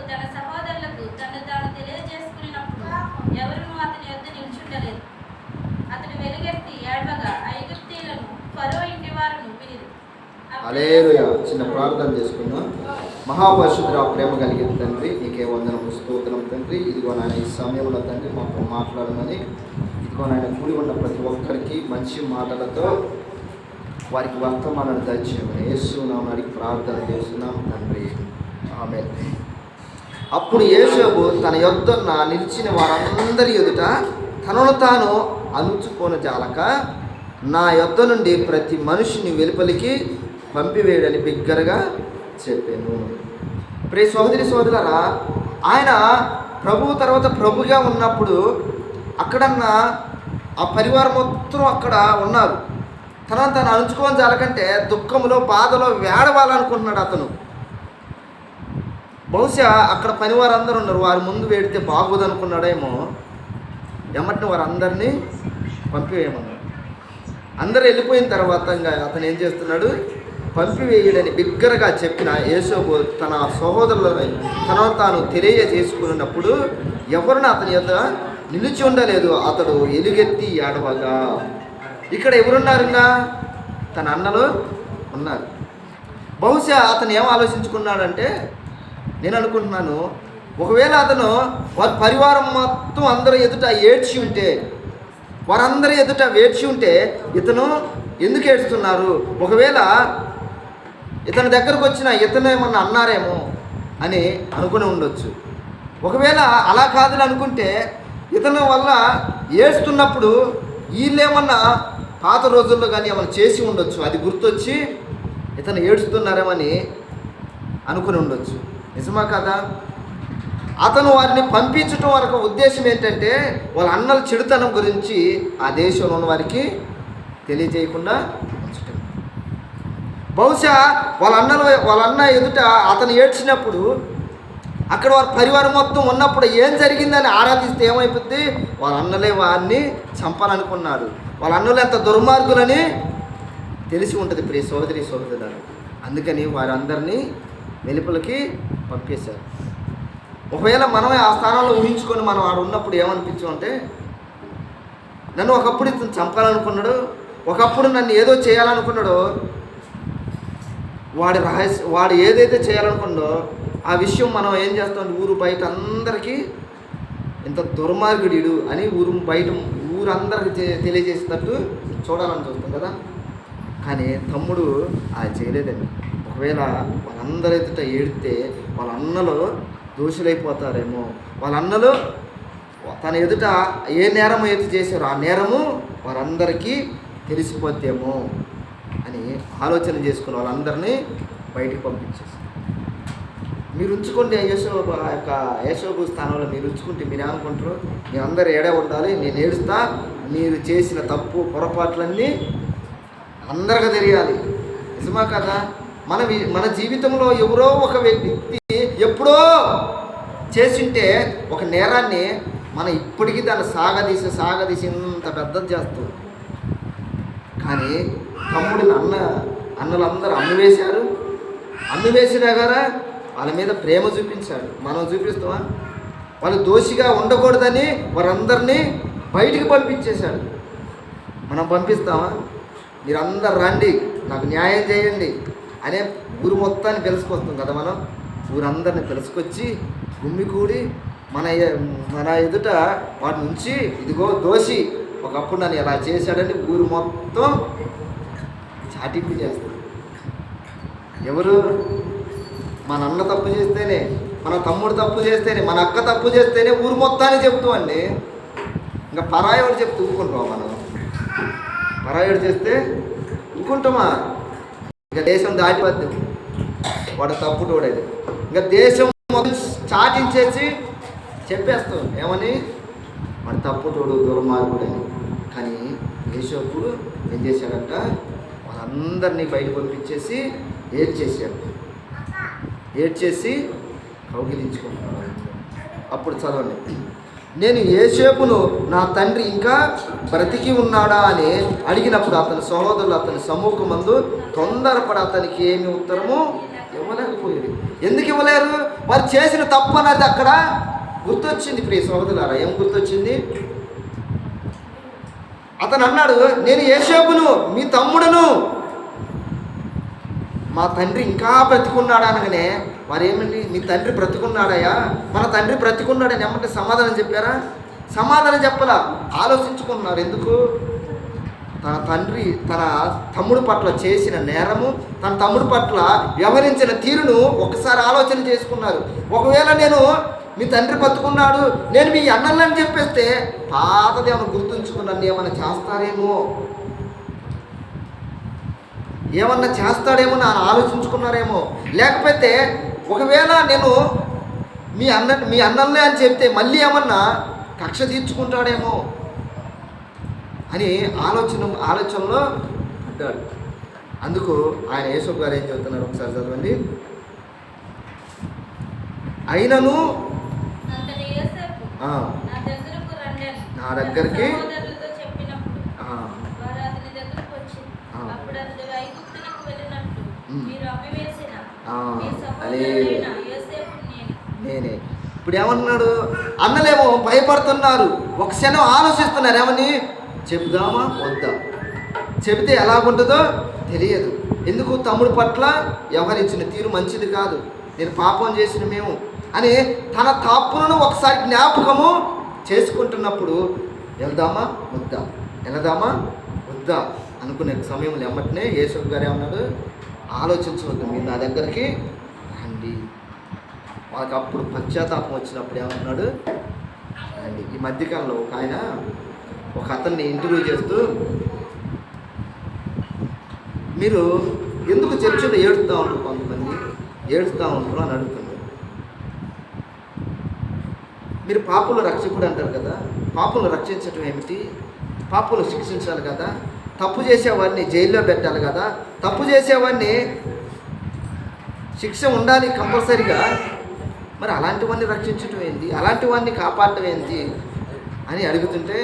తన సహోదరులకు తను తాను తెలియజేసుకున్నప్పుడు ఎవరునూ అతని యొద్ద నిల్చుండలేదు. అతడు వెలుగెత్తి ఏడవగా ఐగుప్తీయులను ఫరో ఇంటి వారును వినిరి. హల్లెలూయా. చిన్న ప్రార్థన చేసుకుందాం. మహాపరిశుద్ధుడా, ప్రేమ కలిగిన తండ్రి, నీకే వందనము స్తోత్రం తండ్రి. ఇదిగో నాయన ఈ సమయంలో తండ్రి మాతో మాట్లాడమని, ఇదిగో నాయన కూడి ఉన్న ప్రతి ఒక్కరికి మంచి మాటలతో వారికి వర్తమానాన్ని దయచేయమని యేసు నామమున ప్రార్థన చేస్తున్నాం తండ్రి, ఆమేన్. అప్పుడు యోసేపు తన యొద్దన్న నిలిచిన వారందరి ఎదుట తనను తాను అణుచుకొని జాలక, నా యొద్ద నుండి ప్రతి మనిషిని వెలుపలికి పంపివేయడని బిగ్గరగా చెప్పాను. ప్రియ సోదరి సోదరులారా, ఆయన ప్రభు తర్వాత ప్రభుగా ఉన్నప్పుడు అక్కడన్న ఆ పరివారం మొత్తం అక్కడ ఉన్నారు. తనను తను అణుచుకోని జాలకంటే దుఃఖంలో బాధలో వేడవాలనుకుంటున్నాడు అతను. బహుశా అక్కడ పనివారందరూ ఉన్నారు, వారి ముందు వేడితే బాగోదనుకున్నాడేమో. ఎమ్మటిని వారందరినీ పంపివేయమన్నాడు. అందరూ వెళ్ళిపోయిన తర్వాత ఇంకా అతను ఏం చేస్తున్నాడు, పంపివేయడని బిగ్గరగా చెప్పిన యోసేపు తన సహోదరులను తనను తాను తెలియజేసుకున్నప్పుడు ఎవరిని అతని యొద్ద నిలిచి ఉండలేదు. అతడు ఎలుగెత్తి ఏడవగా, ఇక్కడ ఎవరున్నారుగా, తన అన్నలు ఉన్నారు. బహుశా అతను ఏం ఆలోచించుకున్నాడంటే, నేను అనుకుంటున్నాను, ఒకవేళ అతను వారి పరివారం మొత్తం అందరూ ఎదుట ఏడ్చి ఉంటే, వారందరి ఎదుట వేడ్చి ఉంటే ఇతను ఎందుకు ఏడుస్తున్నారు, ఒకవేళ ఇతని దగ్గరకు వచ్చిన ఇతను ఏమన్నా అన్నారేమో అని అనుకుని ఉండొచ్చు. ఒకవేళ అలా కాదని అనుకుంటే ఇతను వల్ల ఏడుస్తున్నప్పుడు వీళ్ళేమన్నా పాత రోజుల్లో కానీ ఏమైనా చేసి ఉండొచ్చు, అది గుర్తొచ్చి ఇతను ఏడుస్తున్నారేమని అనుకుని ఉండొచ్చు. నిజమా కదా? అతను వారిని పంపించడం వరకు ఉద్దేశం ఏంటంటే వాళ్ళ అన్నల చెడుతనం గురించి ఆ దేశంలో ఉన్న వారికి తెలియజేయకుండా ఉంచటం. బహుశా వాళ్ళ అన్న ఎదుట అతను ఏడ్చినప్పుడు అక్కడ వారి పరివారం మొత్తం ఉన్నప్పుడు ఏం జరిగిందని ఆరాధిస్తే ఏమైపోద్ది, వాళ్ళ అన్నలే వారిని చంపాలనుకున్నారు, వాళ్ళ అన్నలు ఎంత దుర్మార్గులని తెలిసి ఉంటుంది ప్రియ సోదరి సోదరులారా. అందుకని వారందరినీ వెలుపలికి పంపేశారు. ఒకవేళ మనమే ఆ స్థానంలో ఊహించుకొని మనం ఆడ ఉన్నప్పుడు ఏమనిపించామంటే, నన్ను ఒకప్పుడు ఇతను చంపాలనుకున్నాడు, ఒకప్పుడు నన్ను ఏదో చేయాలనుకున్నాడో, వాడు ఏదైతే చేయాలనుకున్నాడో ఆ విషయం మనం ఏం చేస్తాం, ఊరు బయట అందరికీ ఇంత దుర్మార్గుడు అని ఊరందరికీ తెలియజేసినట్టు చూడాలని చూస్తాం కదా. కానీ తమ్ముడు అది చేయలేదండి. ఒకవేళ వాళ్ళందరి ఎదుట ఏడితే వాళ్ళ అన్నలు దోషులైపోతారేమో, వాళ్ళ అన్నలు తన ఎదుట ఏ నేరం అయితే చేశారో ఆ నేరము వారందరికీ తెలిసిపోతేమో అని ఆలోచన చేసుకుని వాళ్ళందరినీ బయటికి పంపించేసి, మీరు ఉంచుకోండి యేసోబు స్థానంలో మీరు ఉంచుకుంటే మీరు ఏమనుకుంటారు, మీ అందరు ఏడే ఉండాలి, నేను ఏడుస్తా, మీరు చేసిన తప్పు పొరపాట్లన్నీ అందరికీ తెలియాలి. నిజమా కదా? మన జీవితంలో ఎవరో ఒక వ్యక్తి ఎప్పుడో చేసింటే ఒక నేరాన్ని మనం ఇప్పటికీ దాన్ని సాగదీసి ఇంత పెద్దది చేస్తాం. కానీ తమ్ముడిని అన్నలందరూ అమ్మివేసినా కదా వాళ్ళ మీద ప్రేమ చూపించాడు. మనం చూపిస్తామా? వాళ్ళు దోషిగా ఉండకూడదని వారందరినీ బయటికి పంపించేశాడు. మనం పంపిస్తామా? మీరందరు రండి, నాకు న్యాయం చేయండి అనే ఊరు మొత్తాన్ని తెలుసుకొస్తాం కదా. మనం ఊరందరిని తెలుసుకొచ్చి గుమ్మికూడి మన ఎదుట వాటి నుంచి, ఇదిగో దోషి ఒకప్పుడు నన్ను ఎలా చేశాడని ఊరు మొత్తం చాటింపు చేస్తాడు. ఎవరు? మన అన్న తప్పు చేస్తేనే, మన తమ్ముడు తప్పు చేస్తేనే, మన అక్క తప్పు చేస్తేనే ఊరు మొత్తాన్ని చెప్తామండి. ఇంకా పరాయోడు చెప్తూ ఊరుకుంటామా? మనం పరాయోడు చేస్తే ఊరుకుంటామా? ఇంకా దేశం దాటిపోద్ది, వాడు తప్పు తోడేది. ఇంకా దేశం చాటించేసి చెప్పేస్తాం ఏమని, వాడు తప్పు తోడు దుర్మార్గుడని. కానీ యేసోపుడు ఏం చేశాడంట, వాళ్ళందరినీ బయట పంపించేసి ఏడ్చేసి కౌగిలించుకుంటున్నాడు. అప్పుడు చదవండి, నేను యోసేపును నా తండ్రి ఇంకా బ్రతికి ఉన్నాడా అని అడిగినప్పుడు అతని సహోదరులు అతని సమ్ముఖమందు తొందరపడి అతనికి ఏమి ఉత్తరము ఇవ్వలేకపోయింది. ఎందుకు ఇవ్వలేరు? వారు చేసిన తప్పు అన్నది అక్కడ గుర్తొచ్చింది. ప్రియ సహోదరులారా, ఏం గుర్తొచ్చింది? అతను అన్నాడు, నేను యోసేపును మీ తమ్ముడును, మా తండ్రి ఇంకా బ్రతికున్నాడా అనగానే వారు ఏమండి, మీ తండ్రి బ్రతికున్నాడయా, మన తండ్రి బ్రతికున్నాడని ఏమంటే సమాధానం చెప్పారా? సమాధానం చెప్పలా, ఆలోచించుకున్నారు. ఎందుకు? తన తండ్రి తన తమ్ముడు పట్ల చేసిన నేరము, తన తమ్ముడు పట్ల వ్యవహరించిన తీరును ఒకసారి ఆలోచన చేసుకున్నారు. ఒకవేళ నేను మీ తండ్రి బతుకున్నాడు, నేను మీ అన్నలని చెప్పేస్తే పాతది ఏమైనా గుర్తుంచుకున్నాను, ఏమైనా చేస్తారేమో, ఏమన్నా చేస్తాడేమో అని ఆలోచించుకున్నారేమో. లేకపోతే ఒకవేళ నేను మీ అన్నలే అని చెప్తే మళ్ళీ ఏమన్నా కక్ష తీర్చుకుంటాడేమో అని ఆలోచనలో పడ్డాడు. అందుకు ఆయన యేసు గారు ఏం చెబుతున్నారు ఒకసారి చదవండి. అయినను నా దగ్గరికి నేనే. ఇప్పుడు ఏమంటున్నాడు? అన్నలేమో భయపడుతున్నారు, ఒక క్షణం ఆలోచిస్తున్నారు, ఏమని చెబుదామా వద్దా, చెబితే ఎలాగుంటుందో తెలియదు. ఎందుకు? తమ్ముడు పట్ల వ్యవహరించిన తీరు మంచిది కాదు, నేను పాపం చేసిన మేము అని తన తప్పులను ఒకసారి జ్ఞాపకము చేసుకుంటున్నప్పుడు వెళ్దామా వద్దా అనుకునే సమయంలో ఎమ్మటనే యేసు గారు ఏమన్నాడు? ఆలోచించవద్దు, మీరు నా దగ్గరికి రండి. వాళ్ళకి అప్పుడు పశ్చాత్తాపం వచ్చినప్పుడు ఏమంటున్నాడు? రండి. ఈ మధ్యకాలంలో ఒక అతన్ని ఇంటర్వ్యూ చేస్తూ, మీరు ఎందుకు చర్చలో ఏడుస్తూ ఉంటారు, కొంతమంది ఏడుస్తూ ఉంటారు అని అడుగుతున్నారు. మీరు పాపుల రక్షకుడు అంటారు కదా, పాపులను రక్షించడం ఏమిటి? పాపులను శిక్షించాలి కదా, తప్పు చేసేవాడిని జైల్లో పెట్టాలి కదా, తప్పు చేసేవాడిని శిక్ష ఉండాలి కంపల్సరీగా, మరి అలాంటివన్నీ రక్షించడం ఏంటి, అలాంటివన్నీ కాపాడటం ఏంటి అని అడుగుతుంటే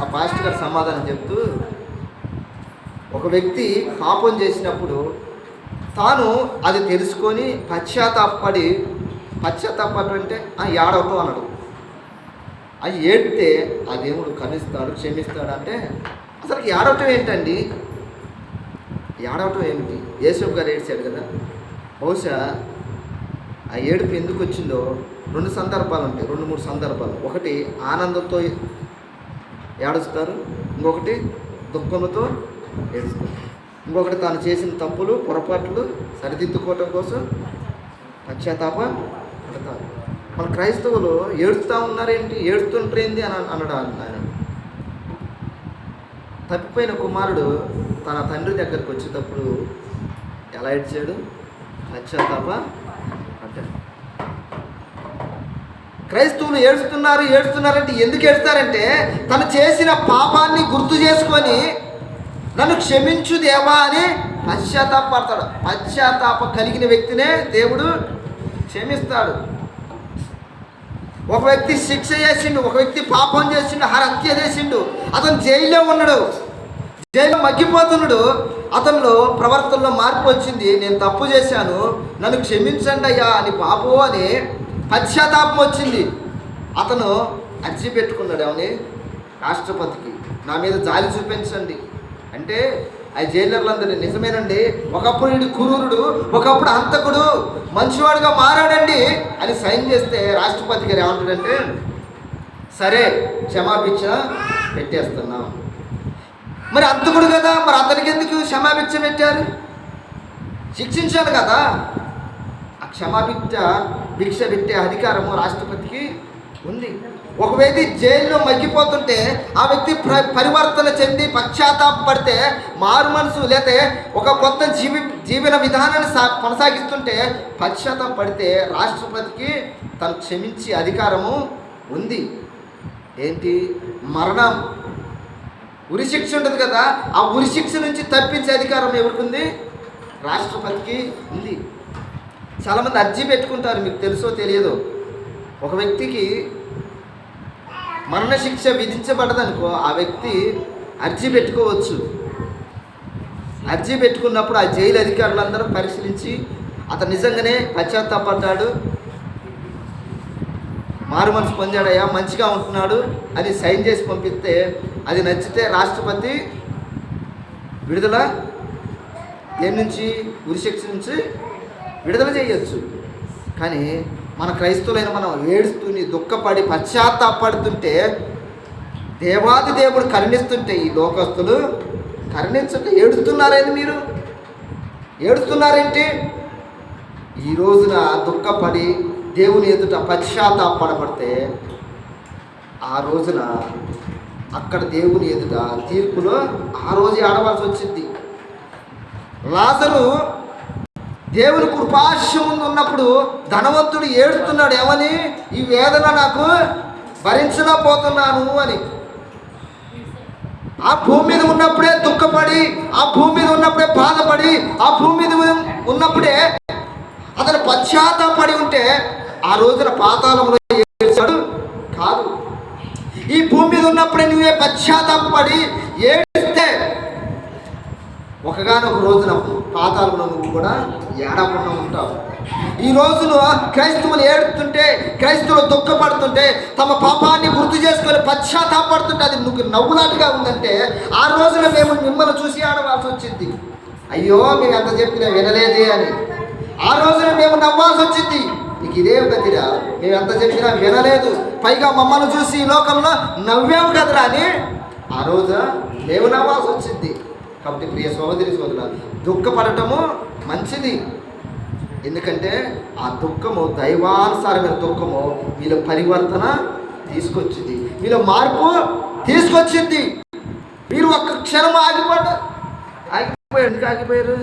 ఆ పాస్టర్ గారు సమాధానం చెప్తూ, ఒక వ్యక్తి పాపం చేసినప్పుడు తాను అది తెలుసుకొని పశ్చాత్తాపడటం అంటే ఏడవటం అన్నాడు. అది ఏడితే ఆ దేవుడు కరుణిస్తాడు, క్షమిస్తాడు. అంటే అసలు ఏడవటం ఏంటండి? ఏడవటం ఏమిటి? యేసు గారు ఏడ్చాడు కదా. బహుశా ఆ ఏడుపు ఎందుకు వచ్చిందో 2 సందర్భాలు ఉంటాయి, 2-3 సందర్భాలు. ఒకటి ఆనందంతో ఏడుస్తారు, ఇంకొకటి దుఃఖంతో ఏడుస్తారు, ఇంకొకటి తాను చేసిన తప్పులు పొరపాట్లు సరిదిద్దుకోవటం కోసం పశ్చాత్తాప పడతారు. మన క్రైస్తవులు ఏడుస్తూ ఉన్నారేంటి, ఏడుస్తుంటారేంది అని అన్నాడు ఆయన. తప్పిపోయిన కుమారుడు తన తండ్రి దగ్గరికి వచ్చేటప్పుడు ఎలా ఏడ్చాడు? పశ్చాత్తాప పడ్డాడు. క్రైస్తవులు ఏడుస్తున్నారంటే ఎందుకు ఏడుస్తారంటే, తను చేసిన పాపాన్ని గుర్తు చేసుకొని నన్ను క్షమించు దేవా అని పశ్చాత్తాపడతాడు. పశ్చాత్తాప కలిగిన వ్యక్తినే దేవుడు క్షమిస్తాడు. ఒక వ్యక్తి శిక్ష చేసిండు, ఒక వ్యక్తి పాపం చేసిండు, హత్య చేసిండు, అతను జైల్లో ఉన్నాడు, జైల్లో మగ్గిపోతున్నాడు, అతనిలో ప్రవర్తనలో మార్పు వచ్చింది. నేను తప్పు చేశాను, నన్ను క్షమించండి అయ్యా అని బాబు అని పశ్చాత్తాపం వచ్చింది. అతను అర్జీ పెట్టుకున్నాడు, ఏమని? రాష్ట్రపతికి నా మీద జాలి చూపించండి అంటే. ఆ జైలర్లందరూ నిజమేనండి, ఒకప్పుడు వీడు క్రూరుడు, ఒకప్పుడు హంతకుడు, మంచివాడుగా మారాడండి అని సైన్ చేస్తే రాష్ట్రపతి గారు ఏమంటాడంటే, సరే క్షమాభిక్ష పెట్టేస్తున్నాం. మరి హంతకుడు కదా, మరి అతనికి ఎందుకు క్షమాభిక్ష పెట్టారు? శిక్షించాలి కదా. ఆ భిక్ష పెట్టే అధికారము రాష్ట్రపతికి ఉంది. ఒక వ్యక్తి జైల్లో మగ్గిపోతుంటే ఆ వ్యక్తి పరివర్తన చెంది పశ్చాత్తాపడితే, మారు మనసు లేతే ఒక కొత్త జీవన విధానాన్ని కొనసాగిస్తుంటే పశ్చాత్తాపడితే రాష్ట్రపతికి తను క్షమించే అధికారము ఉంది. ఏంటి? మరణం, ఉరిశిక్ష ఉంటుంది కదా, ఆ ఉరిశిక్ష నుంచి తప్పించే అధికారం ఎవరికి ఉంది? రాష్ట్రపతికి ఉంది. చాలామంది అర్జీ పెట్టుకుంటారు, మీకు తెలుసో తెలియదో. ఒక వ్యక్తికి మరణశిక్ష విధించబడదనుకో, ఆ వ్యక్తి అర్జీ పెట్టుకోవచ్చు. అర్జీ పెట్టుకున్నప్పుడు ఆ జైలు అధికారులందరూ పరిశీలించి అతను నిజంగానే పశ్చాత్తాపడ్డాడు, మారు మనసు పొందాడయ్యా, మంచిగా ఉంటున్నాడు అని సైన్ చేసి పంపిస్తే, అది నచ్చితే రాష్ట్రపతి విడుదల దేని నుంచి, ఉరిశిక్ష నుంచి విడుదల చేయొచ్చు. కానీ మన క్రైస్తవులైన మనం ఏడుస్తూని దుఃఖపడి పశ్చాత్తాపడుతుంటే, దేవాది దేవుడు కరుణిస్తుంటే ఈ లోకస్తులు కరుణించుంటే ఏడుస్తున్నారేంటి? మీరు ఏడుస్తున్నారేంటి? ఈ రోజున దుఃఖపడి దేవుని ఎదుట పశ్చాత్తాపడబడితే ఆ రోజున అక్కడ దేవుని ఎదుట తీర్పులో ఆ రోజు ఆడవలసి వచ్చింది. లాజరు దేవుని కృపాశం ముందు ఉన్నప్పుడు ధనవంతుడు ఏడుస్తున్నాడు, ఏమని? ఈ వేదన నాకు భరించలేకపోతున్నాను అని. ఆ భూమి మీద ఉన్నప్పుడే దుఃఖపడి, ఆ భూమి మీద ఉన్నప్పుడే బాధపడి, ఆ భూమి మీద ఉన్నప్పుడే అతను పశ్చాత్తాపడి ఉంటే ఆ రోజున పాతాళంలో ఏడ్చాడు కాదు. ఈ భూమి మీద ఉన్నప్పుడే నువ్వే పశ్చాత్తాపడి ఏడిస్తే ఒకగానొక రోజున పాతాళంలో నువ్వు కూడా ఏడకుండా ఉంటావు. ఈ రోజులో క్రైస్తవులు ఏడుతుంటే, క్రైస్తవులు దుఃఖపడుతుంటే, తమ పాపాన్ని గుర్తు చేసుకొని పశ్చాత్తాపడుతుంటే అది నువ్వు నవ్వులాటగా ఉందంటే, ఆ రోజున మేము మిమ్మల్ని చూసి ఆడవలసి వచ్చింది. అయ్యో మేము ఎంత చెప్పినా వినలేదే అని. ఆ రోజున మేము నవ్వాల్సి వచ్చింది. నీకు ఇదే గతిరా, మేము ఎంత చెప్పినా వినలేదు, పైగా మమ్మల్ని చూసి ఈ లోకంలో నవ్వాము కదరా అని ఆ రోజు మేము నవ్వాల్సి వచ్చింది. కాబట్టి ప్రియ సోదరి సోదరుల, దుఃఖపడటము మంచిది. ఎందుకంటే ఆ దుఃఖము దైవానుసారమైన దుఃఖము మీలో పరివర్తన తీసుకొచ్చింది, మీలో మార్పు తీసుకొచ్చింది. మీరు ఒక్క క్షణం ఆగిపోయారు. ఎందుకు ఆగిపోయారు?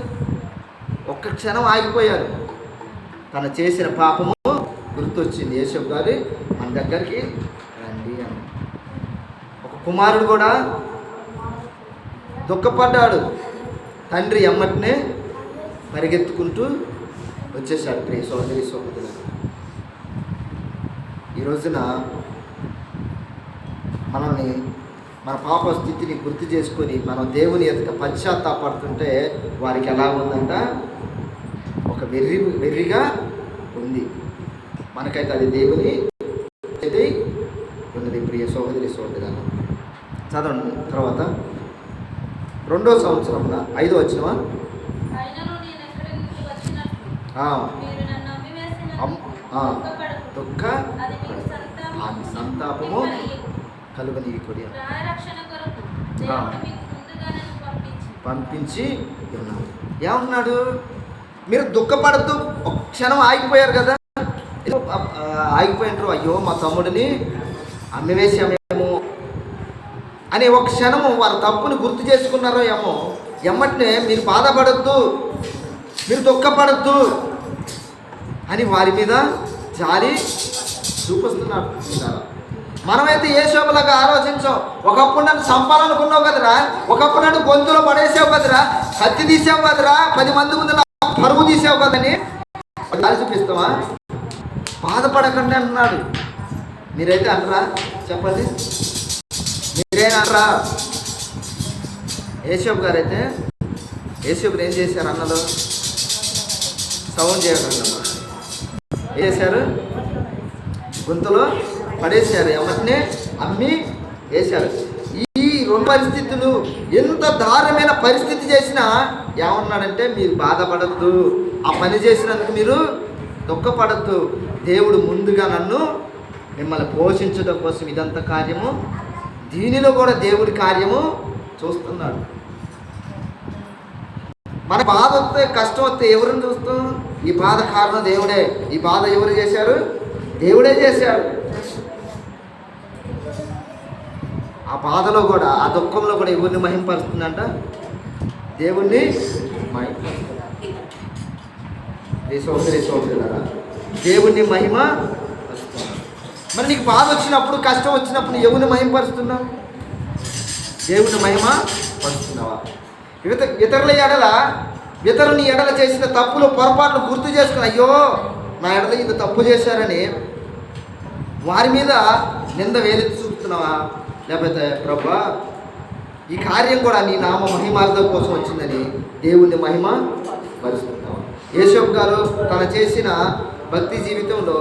ఒక్క క్షణం ఆగిపోయారు. తను చేసిన పాపము గుర్తొచ్చింది. యేసు గారు మన దగ్గరికి రండి అని. ఒక కుమారుడు కూడా దుఃఖపడ్డాడు. తండ్రి ఎమ్మటినే పరిగెత్తుకుంటూ వచ్చేసాడు. ప్రియ సోదరి సోదరులు, ఈ రోజున మనల్ని మన పాప స్థితిని గుర్తు చేసుకొని మనం దేవుని ఎదుట పశ్చాత్తాపడుతుంటే వారికి ఎలా ఉందంట? ఒక వెర్రిగా ఉంది. మనకైతే అది దేవుని ఉన్నది. ప్రియ సోదరి సోదరులు, చదవండి తర్వాత 2వ సంవత్సరంలో 5వ వచనమా? దుఃఖ సంతాపము కలుగనీయకుడి పంపించి ఉన్నాడు. ఏమన్నాడు? మీరు దుఃఖపడద్దు. ఒక క్షణం ఆగిపోయారు కదా, ఆగిపోయినారు. అయ్యో మా తమ్ముడిని అమ్మివేసామేమో అని ఒక క్షణము వారి తప్పుని గుర్తు చేసుకున్నారో ఏమో, ఎమ్మటినే మీరు బాధపడద్దు, మీరు దుఃఖపడద్దు అని వారి మీద జాలి చూపిస్తున్నాడు. మనమైతే ఏ శోభలాగా ఆలోచించాం. ఒకప్పుడు నన్ను చంపాలనుకున్నావు కదరా, ఒకప్పుడు నన్ను గొంతులో పడేసావు కదరా, కత్తి తీసావు కదరా, 10 మంది ముందు పరుగు తీసావు కదని జాలి చూపిస్తావా? బాధపడకండి అంటున్నాడు. మీరైతే అనరా? చెప్పండి, మీరేనరా? యేషోబు గారైతే యేషోబుని ఏం చేశారు అన్నలో? సౌండ్ చేయడం ఏం చేశారు? గొంతులో పడేశారు, ఎవరిని అమ్మి వేశారు. ఈ 2 పరిస్థితులు ఎంత దారుణమైన పరిస్థితి చేసినా ఏమన్నాడంటే, మీరు బాధపడద్దు, ఆ పని చేసినందుకు మీరు దుఃఖపడద్దు. దేవుడు ముందుగా నన్ను మిమ్మల్ని పోషించడం కోసం ఇదంతా కార్యము, దీనిలో కూడా దేవుడి కార్యము చూస్తున్నాడు. మన బాధ వస్తే, కష్టం వస్తే ఎవరిని చూస్తాం? ఈ బాధ కారణం దేవుడే. ఈ బాధ ఎవరు చేశారు? దేవుడే చేశాడు. ఆ బాధలో కూడా, ఆ దుఃఖంలో కూడా ఎవరిని మహింపరుస్తుందంట? దేవుణ్ణి మహింపరుస్తుంది. దేవుణ్ణి మహిమ. మరి నీకు బాధ వచ్చినప్పుడు, కష్టం వచ్చినప్పుడు ఎవరిని మహింపరుస్తున్నావు? దేవుని మహిమ పరుస్తున్నావా? ఇతరుల ఎడల, ఇతరుని ఎడల చేసిన తప్పులు పొరపాట్లు గుర్తు చేసుకుని, అయ్యో నా ఎడల ఇది తప్పు చేశారని వారి మీద నింద వేలెత్తి చూపుతున్నావా? లేకపోతే ప్రభా ఈ కార్యం కూడా నీ నామ మహిమార్థం కోసం వచ్చిందని దేవుణ్ణి మహిమ పరుస్తున్నావా? యేషోబు గారు తను చేసిన భక్తి జీవితంలో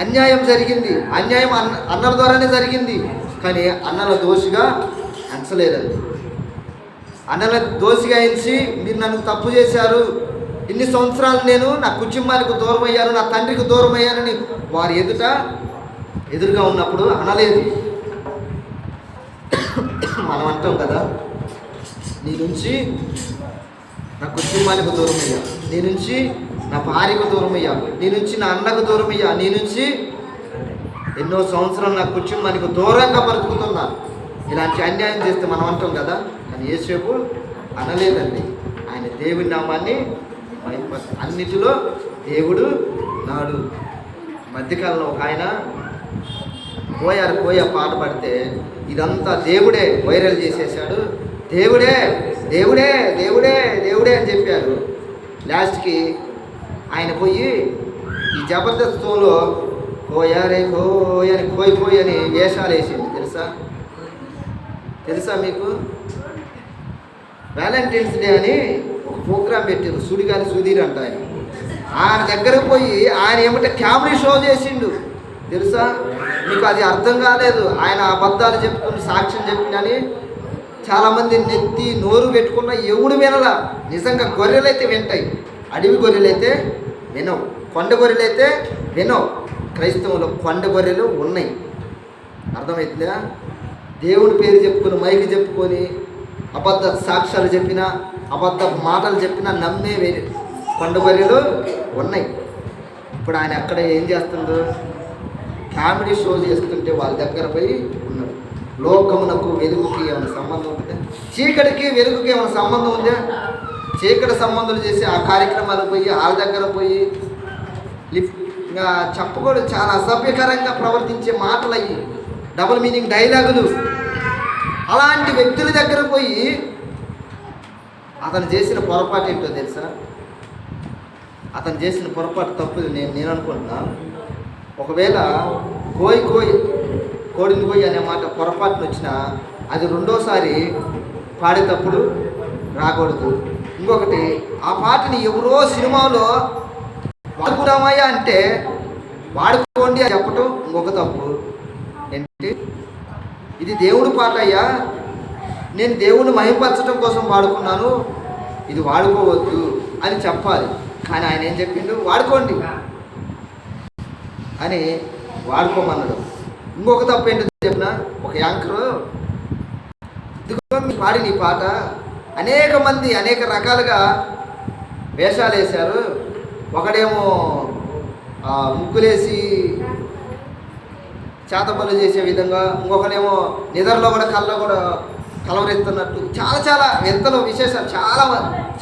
అన్యాయం జరిగింది. అన్యాయం అన్నల ద్వారానే జరిగింది. కానీ అన్నల దోషిగా ఎంచలేదండి. అన్నల దోషిగా ఎంచి మీరు నన్ను తప్పు చేశారు, ఇన్ని సంవత్సరాలు నేను నా కుటుంబానికి దూరం అయ్యాను, నా తండ్రికి దూరం అయ్యానని వారి ఎదురుగా ఉన్నప్పుడు అనలేదు. మనం అంటాం కదా, నీ నుంచి నా కుటుంబానికి దూరం అయ్యా, నీ నుంచి నా భార్యకు దూరం అయ్యా, నీ నుంచి నా అన్నకు దూరం అయ్యా, నీ నుంచి ఎన్నో సంవత్సరాలు నా కుటుంబానికి దూరంగా బ్రతుకుతున్నా. ఇలాంటి అన్యాయం చేస్తే మనం అంటాం కదా. కానీ యేసేపు అనలేదండి. ఆయన దేవుని నామాన్ని అన్నిటిలో దేవుడు నాడు. మధ్యకాలంలో ఒక ఆయన కోయ పాట పాడితే ఇదంతా దేవుడే వైరల్ చేసేసాడు. దేవుడే దేవుడే దేవుడే దేవుడే అని చెప్పారు. లాస్ట్కి ఆయన పోయి ఈ జబర్దస్త్ షోలో కోయారే కోయని కోయి అని వేషాలు వేసింది. తెలుసా మీకు? వ్యాలంటైన్స్ డే అని ఒక ప్రోగ్రాం పెట్టారు. సుడిగాలి సుధీర్ అంట. ఆయన దగ్గరకు పోయి ఆయన ఏమంటే కామెడీ షో చేసిండు. తెలుసా మీకు? అది అర్థం కాలేదు. ఆయన అబద్ధాలు చెప్పుకుని సాక్ష్యం చెప్పినని చాలామంది నెత్తి నోరు పెట్టుకున్న ఎవడు వినలా. నిజంగా గొర్రెలైతే వింటాయి, అడవి గొర్రెలైతే వినవు, కొండ గొర్రెలైతే వినవు. క్రైస్తవంలో కొండ గొర్రెలు ఉన్నాయి. అర్థమవుతుందా? దేవుడి పేరు చెప్పుకొని మైకి చెప్పుకొని అబద్ధ సాక్ష్యాలు చెప్పినా అబద్ధ మాటలు చెప్పినా నమ్మే కొండ గొర్రెలు ఉన్నాయి. ఇప్పుడు ఆయన అక్కడ ఏం చేస్తుందో కామెడీ షో చేస్తుంటే వాళ్ళ దగ్గర పోయి ఉన్నాడు. లోకమునకు వెలుగుకి ఏమైనా సంబంధం ఉంటుందా? చీకటికి వెలుగుకి ఏమైనా సంబంధం ఉందా? చీకటి సంబంధాలు చేసి ఆ కార్యక్రమాలకు పోయి వాళ్ళ దగ్గర పోయి ఇంకా చెప్పకూడదు, చాలా అసభ్యకరంగా ప్రవర్తించే మాటలు అయ్యి, డబుల్ మీనింగ్ డైలాగులు. అలాంటి వ్యక్తుల దగ్గర పోయి అతను చేసిన పొరపాటు ఏంటో తెలుసా? అతను చేసిన పొరపాటు తప్పు నేను అనుకుంటున్నా. ఒకవేళ కోడిని కోయి అనే మాట పొరపాటును వచ్చినా అది రెండోసారి పాడేటప్పుడు రాకూడదు. ఇంకొకటి, ఆ పాటని ఎవరో సినిమాలో వాడుకున్నామయ్యా అంటే వాడుకోండి అని చెప్పటం ఇంకొక తప్పు. ఏంటి? ఇది దేవుడి పాట అయ్యా, నేను దేవుడిని మహిమపరచడం కోసం వాడుకున్నాను, ఇది వాడుకోవద్దు అని చెప్పాలి. కానీ ఆయన ఏం చెప్పిండు? వాడుకోండి అని వాడుకోమన్నాడు. ఇంకొక తప్పు ఏంటో చెప్పిన, ఒక యాంకరు ఇదిగో మీ పాడిన ఈ పాట అనేక మంది అనేక రకాలుగా వేషాలు వేశారు. ఒకడేమో ముగ్గులేసి చేతబళ్ళు చేసే విధంగా, ఇంకొకడేమో నిద్రలో కూడా కళ్ళలో కూడా కలవరెత్తున్నట్టు చాలా ఎంతలో విశేషాలు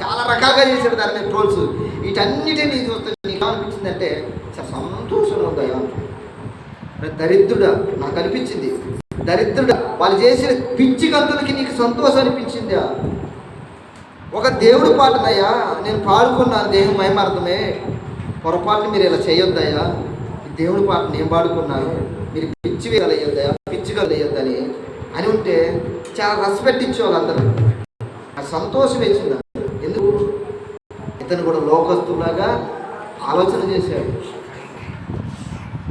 చాలా రకాలుగా చేశాడు దాని మీద ట్రోల్స్. వీటన్నిటిని చూస్తే నీకు అనిపించిందంటే చాలా సంతోషంగా ఉందా? దరిద్రుడా నాకు అనిపించింది. దరిద్రుడా, వాళ్ళు చేసిన పిచ్చి గంతులకి నీకు సంతోషం అనిపించిందా? ఒక దేవుడి పాటనయ్యా నేను పాడుకున్నాను, దేహం మహిమార్థమే, పొరపాటుని మీరు ఇలా చేయొద్దయ్యా, దేవుడి పాట నేను పాడుకున్నాను, మీరు పిచ్చిగా వేయొద్దయా, పిచ్చిగా వేయొద్దని అని ఉంటే చాలా రెస్పెక్ట్ ఇచ్చేవాళ్ళు అందరూ. నాకు సంతోషం వేసింది. ఎందుకు? ఇతను కూడా లోకస్తులాగా ఆలోచన చేశాడు.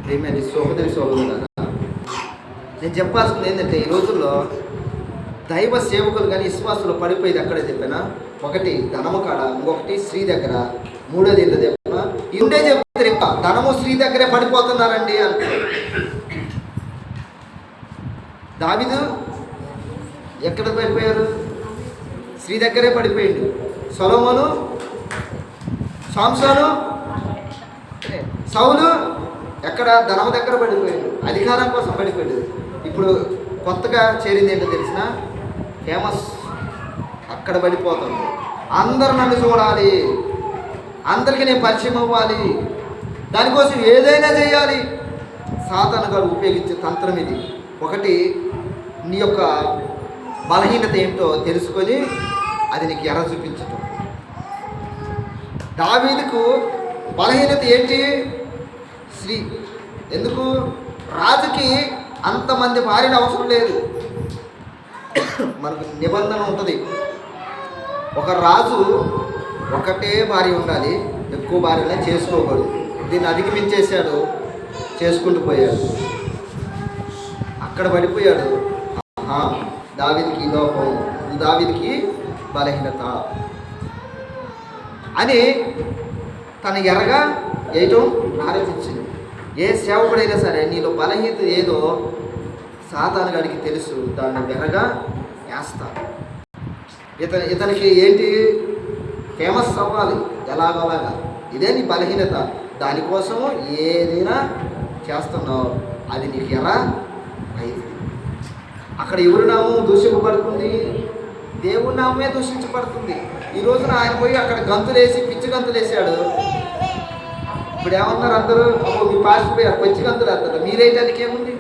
ప్రేమ సోదరి సోదరులారా, నేను చెప్పాల్సింది ఏంటంటే ఈ రోజుల్లో దైవ సేవకులు కానీ విశ్వాసులు పడిపోయేది ఎక్కడ చెప్పినా, ఒకటి ధనము కాడ, ఇంకొకటి స్త్రీ దగ్గర, మూడోది ఏంటో చెప్పినా ఇండే చెప్తారు. ఇంకా ధనము స్త్రీ దగ్గరే పడిపోతున్నారండి అంటే. దావీదు ఎక్కడ పడిపోయారు? స్త్రీ దగ్గరే పడిపోయిండు. సొలొమోను, సాంసోను, సౌలు ఎక్కడ? ధనము దగ్గర పడిపోయాడు, అధికారం కోసం పడిపోయాడు. ఇప్పుడు కొత్తగా చేరింది ఏంటో తెలిసిన ఫేమస్, అక్కడ పడిపోతాను. అందరు నన్ను చూడాలి, అందరికీ నేను పరిచయం అవ్వాలి, దానికోసం ఏదైనా చేయాలి. సాతాను గారు ఉపయోగించే తంత్రం ఇది. ఒకటి, నీ యొక్క బలహీనత ఏంటో తెలుసుకొని అది నీకు ఎర్ర చూపించటం. దావీదుకు బలహీనత ఏంటి? స్త్రీ. ఎందుకు? రాజుకి అంతమంది భార్యలు అవసరం లేదు. మనకు నిబంధన ఉంటుంది, ఒక రాజు ఒకటే భార్య ఉండాలి, ఎక్కువ భార్యలే చేసుకోకూడదు. దీన్ని అధిగమించేశాడు, చేసుకుంటూ పోయాడు. అక్కడ పడిపోయాడు. దావీదుకి ఈ లోపం, దావీదుకి బలహీనత అని తన ఎరగా వేయటం ఆరంభించింది. ఏ సేవకుడైనా సరే నీలో బలహీనత ఏదో సాతాను గాడికి తెలుసు, దాన్ని వెరగా వేస్తాడు. ఇతనికి ఏంటి, ఫేమస్ అవ్వాలి ఎలాగోలాగా, ఇదే నీ బలహీనత. దానికోసం ఏదైనా చేస్తున్నావు, అది నీకు ఎలా అయింది. అక్కడ ఎవరి నామం దూషింపబడుతుంది, దేవుడి నామే దూషించబడుతుంది. ఈ రోజున ఆయన పోయి అక్కడ గంతులేసి పిచ్చి గంతులేసాడు. ఇప్పుడు ఏమన్నారు అందరూ, మీ పాస్టర్ పోయారు పిచ్చి గంతులు వేస్తారు, మీరేయటానికి ఏముంది?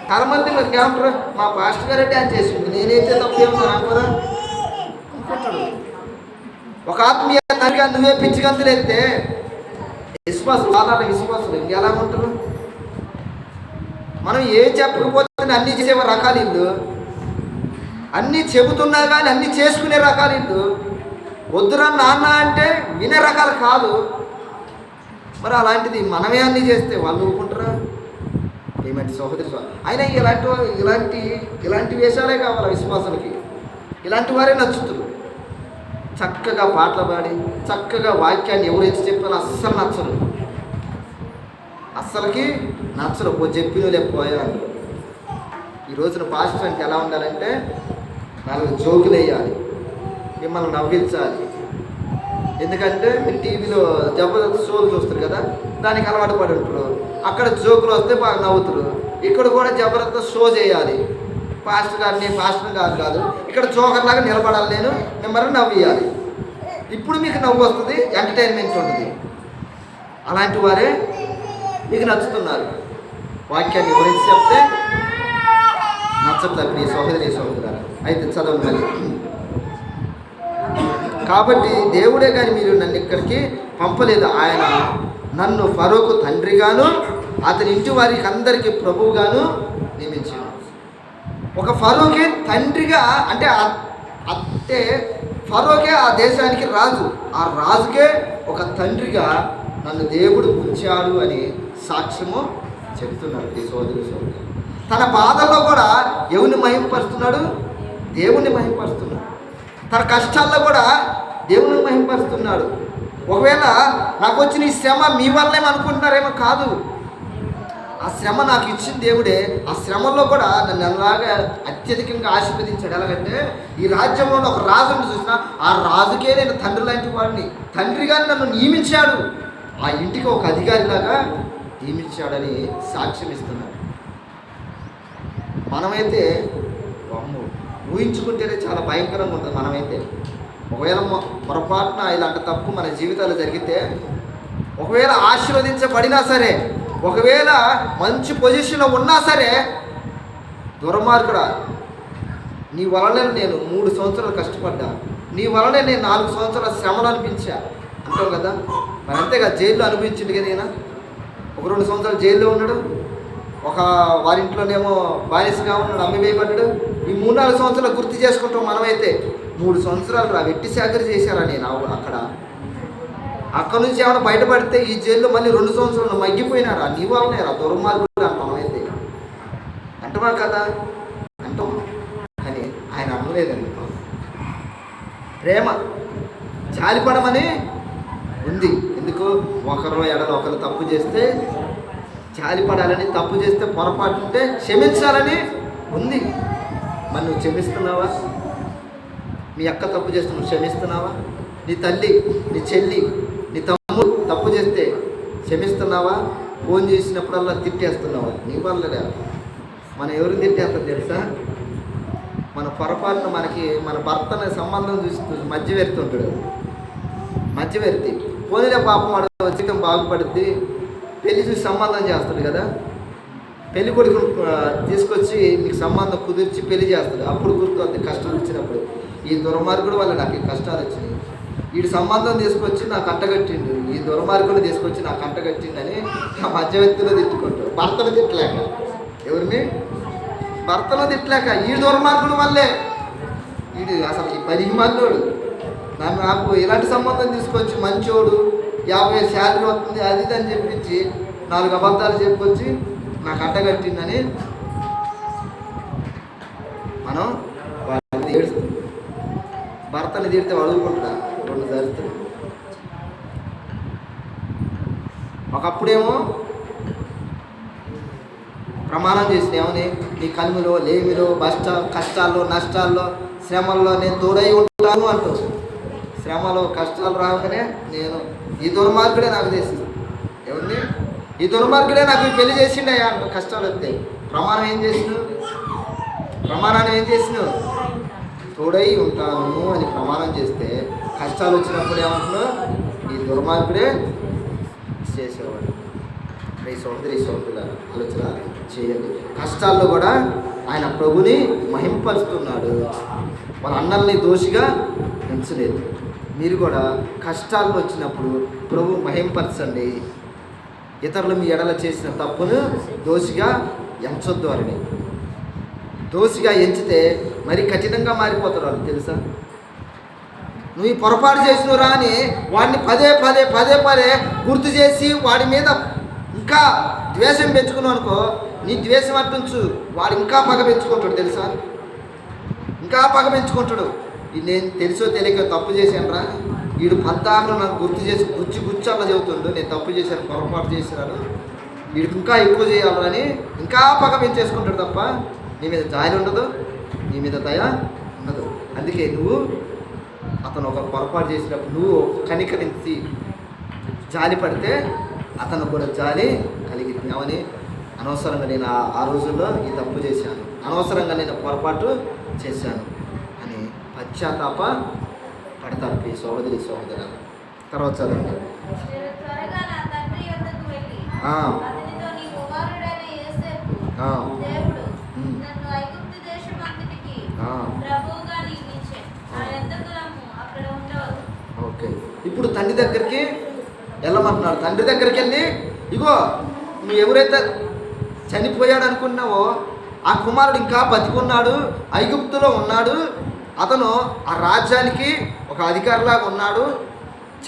చాలా మంది మరి ఏమంటారు, మా పాస్టర్ గారే డ్యాన్స్ చేసింది, నేనైతే తప్పు ఏమన్నా అనుకోదా అనుకుంటాడు. ఒక ఆత్మీయ తనగా నువ్వే పిచ్చి గంతులు ఎత్తే విశ్వాసం, సాధారణ విశ్వాసులు ఇంకెలా ఉంటారు? మనం ఏం చెప్పకపోతే అన్నీ చేసే రకాలు ఇల్లు, అన్నీ చెబుతున్నా కానీ అన్నీ చేసుకునే రకాలు ఇల్లు. వద్దురా నాన్న అంటే వినే రకాలు కాదు. మరి అలాంటిది మనమే అన్నీ చేస్తే వాళ్ళు ఊరుకుంటారా? ఏమంటే సహోదరి అయినా ఇలాంటి వేషాలే కావాలి విశ్వాసాలకి. ఇలాంటి వారే నచ్చుతున్నారు. చక్కగా పాటలు పాడి చక్కగా వాక్యాన్ని ఎవరైతే చెప్పారో అస్సలు నచ్చరు, అస్సలకి నచ్చరు. చెప్పిన లేకపోయారు. ఈ రోజున పాస్టర్ అంటే ఎలా ఉండాలంటే 4 జోకులు వేయాలి, మిమ్మల్ని నవ్వించాలి. ఎందుకంటే మీరు టీవీలో జబర్దస్త్ షోలు చూస్తారు కదా, దానికి అలవాటు పడి ఉంటారు. అక్కడ జోకులు వస్తే బాగా నవ్వుతారు. ఇక్కడ కూడా జబర్దస్త్ షో చేయాలి. పాస్టర్ గారిని పాస్టర్ కాదు, ఇక్కడ జోకర్లాగా నిలబడాలి, నేను మిమ్మల్ని నవ్వియాలి. ఇప్పుడు మీకు నవ్వు వస్తుంది, ఎంటర్టైన్మెంట్ ఉంటుంది. అలాంటి వారే మీకు నచ్చుతున్నారు. వాక్యాన్ని వివరించి చెప్తే నచ్చట్లేదు మీ సహోదరులారా. అయితే చదవండి మళ్ళీ. కాబట్టి దేవుడే కానీ మీరు నన్ను ఇక్కడికి పంపలేదు, ఆయన నన్ను ఫరోకు తండ్రిగాను అతని ఇంటి వారికి అందరికీ ప్రభువుగాను నియమించాడు. ఒక ఫరోకే తండ్రిగా అంటే ఫరోకే ఆ దేశానికి రాజు, ఆ రాజుకే ఒక తండ్రిగా నన్ను దేవుడు ఉంచాడు అని సాక్ష్యము చెప్తున్నాడు ఈ సోదరు. తన బాధల్లో కూడా ఎవరిని మహింపరుస్తున్నాడు? దేవుణ్ణి మహింపరుస్తున్నాడు. తన కష్టాల్లో కూడా దేవుని మహింపరుస్తున్నాడు. ఒకవేళ నాకు వచ్చిన ఈ శ్రమ మీ వల్లేమో అనుకుంటున్నారేమో, కాదు. ఆ శ్రమ నాకు ఇచ్చిన దేవుడే. ఆ శ్రమలో కూడా నన్ను అలాగా అత్యధికంగా ఆశీర్వదించాడు. ఎలాగంటే ఈ రాజ్యంలో ఒక రాజుని చూసిన ఆ రాజుకే నేను తండ్రి లాంటి వాడిని, తండ్రిగా నన్ను నియమించాడు, ఆ ఇంటికి ఒక అధికారిలాగా నియమించాడని సాక్ష్యం ఇస్తున్నాడు. మనమైతే ఊహించుకుంటేనే చాలా భయంకరంగా ఉంటుంది. మనమైతే ఒకవేళ పొరపాటున ఇలాంటి తప్పు మన జీవితాలు జరిగితే, ఒకవేళ ఆశీర్వదించబడినా సరే, ఒకవేళ మంచి పొజిషన్లో ఉన్నా సరే, దుర్మార్గుడా నీ వలనే నేను 3 సంవత్సరాలు కష్టపడ్డా, నీ వలనే నేను 4 సంవత్సరాల శ్రమలు అనిపించా అంటావు కదా. మరి అంతేగా, జైల్లో అనిపించింది కదా. ఈయన ఒక 2 సంవత్సరాలు జైల్లో ఉన్నాడు, ఒక వారింట్లోనేమో బానిసగా ఉన్నాడు, అమ్మి వేయబడ్డాడు. ఈ 3-4 సంవత్సరాలు గుర్తు చేసుకుంటాం. మనమైతే 3 సంవత్సరాలు వెట్టి చాకరీ చేశారా నేను అక్కడ నుంచి ఏమైనా బయటపడితే ఈ జైల్లో మళ్ళీ 2 సంవత్సరాలు మగ్గిపోయినారా, నీ వల్లనే రా దుర్మార్గుడు అని మనమైతే అంటమా కదా, అంటాం. కానీ ఆయన అనలేదండి. ప్రేమ జాలిపడమని ఉంది. ఎందుకు? ఒకరు ఎడలో ఒకరు తప్పు చేస్తే జాలిపడాలని, తప్పు చేస్తే పొరపాటు ఉంటే క్షమించాలని ఉంది. మరి నువ్వు క్షమిస్తున్నావా? మీ అక్క తప్పు చేస్తే నువ్వు క్షమిస్తున్నావా? నీ తల్లి, నీ చెల్లి, నీ తమ్ముడు తప్పు చేస్తే క్షమిస్తున్నావా? ఫోన్ చేసినప్పుడల్లా తిట్టేస్తున్నావా? నీ వల్లగా మనం ఎవరిని తిట్టేస్తాం తెలుసా? మన పొరపాటున మన భర్తని సంబంధం చూసి మధ్యవర్తి ఉంటాడు. మధ్యవర్తి పోనీలే పాపం వాడు జీవితం బాగుపడుద్ది, పెళ్లి చూసి సంబంధం చేస్తాడు కదా. పెళ్లి కొడుకు తీసుకొచ్చి నీకు సంబంధం కుదిర్చి పెళ్లి చేస్తాడు. అప్పుడు గుర్తు కష్టాలు వచ్చినప్పుడు, ఈ దుర్మార్గుడు వల్ల నాకు ఈ కష్టాలు వచ్చినాయి, వీడి సంబంధం తీసుకొచ్చి నాకు అంటగట్టిండు, ఈ దుర్మార్గులు తీసుకొచ్చి నాకు అంటగట్టిండని ఆ మధ్యవర్తిలో తిట్టుకుంటాడు. భర్తను తిట్టలేక, ఎవరిని? భర్తను తిట్టలేక ఈ దుర్మార్గుడు వల్లే వీడు అసలు ఈ 10 మందిలోడు నాకు ఇలాంటి సంబంధం తీసుకొచ్చి మంచోడు 50 శాలరీ వస్తుంది అది ఇది అని చెప్పించి 4 అబద్ధాలు చెప్పొచ్చి నాకు అంటగట్టిందని మనం వాడిని ఏడుస్తాం. భర్తని తిడితే అడుగుకుంటా 2 జరుగుతుంది. ఒకప్పుడేమో ప్రమాణం చేసిన ఏమని, నీ కలుములో లేమిలో కష్టాల్లో నష్టాల్లో శ్రమల్లో నేను తోడై ఉంటాను అంటూ, శ్రమలో కష్టాలు రాగానే నేను ఈ దుర్మార్గుడే నాకు చేసింది, ఎవరిని? ఈ దుర్మార్గుడే నాకు పెళ్లి చేసిండయా అంటూ కష్టాలు వస్తాయి. ప్రమాణం ఏం చేసినావు? ప్రమాణాన్ని ఏం చేసినావు? తోడై ఉంటాను అని ప్రమాణం చేస్తే కష్టాలు వచ్చినప్పుడు ఏమంటున్నావు? ఈ దుర్మార్గుడే చేసేవాడు. ఈ సోదరుల ఆలోచన చేయండి. కష్టాల్లో కూడా ఆయన ప్రభుని మహింపరుస్తున్నాడు. వాళ్ళ అన్నల్ని దోషిగా ఎంచలేదు. మీరు కూడా కష్టాల్లో వచ్చినప్పుడు ప్రభు మహింపరచండి. ఇతరులు మీ ఎడల చేసిన తప్పును దోషిగా ఎంచొద్దు. వారిని దోషిగా ఎంచితే మరి కఠినంగా మారిపోతారు వాళ్ళు, తెలుసా? నువ్వు ఈ పొరపాటు చేసినవురా అని వాడిని పదే పదే గుర్తు చేసి వాడి మీద ఇంకా ద్వేషం పెంచుకున్నావు అనుకో, నీ ద్వేషం అట్టుంచు, వాడు ఇంకా పగ పెంచుకుంటాడు, తెలుసా? ఇంకా పగ పెంచుకుంటాడు. నేను తెలుసో తెలియక తప్పు చేశానురా, వీడు పద్దాకులు నాకు గుర్తు చేసి గుచ్చి అలా చెబుతుండు, నేను తప్పు చేశాను, పొరపాటు చేసినాను, వీడికి ఇంకా ఎక్కువ చేయాలని ఇంకా పగ పెంచేసుకుంటాడు తప్ప నీ మీద జాలి ఉండదు, నీ మీద దయ ఉండదు. అందుకే నువ్వు అతను ఒక పొరపాటు చేసినప్పుడు నువ్వు కనికరించి జాలి పడితే అతను కూడా జాలి కలిగింది. ఏమని? అనవసరంగా నేను ఆ రోజుల్లో ఈ తప్పు చేశాను, అనవసరంగా నేను పొరపాటు చేశాను అని పశ్చాత్తాప పడతారు ఈ సోదరి. తర్వాత చదవండి. ఓకే, ఇప్పుడు తండ్రి దగ్గరికి వెళ్ళమంటున్నాడు. తండ్రి దగ్గరికి వెళ్ళి, ఇగో నువ్వు ఎవరైతే చనిపోయాడు అనుకున్నావో ఆ కుమారుడు ఇంకా బతికున్నాడు, ఐగుప్తులో ఉన్నాడు, అతను ఆ రాజ్యానికి ఒక అధికారిలాగా ఉన్నాడు,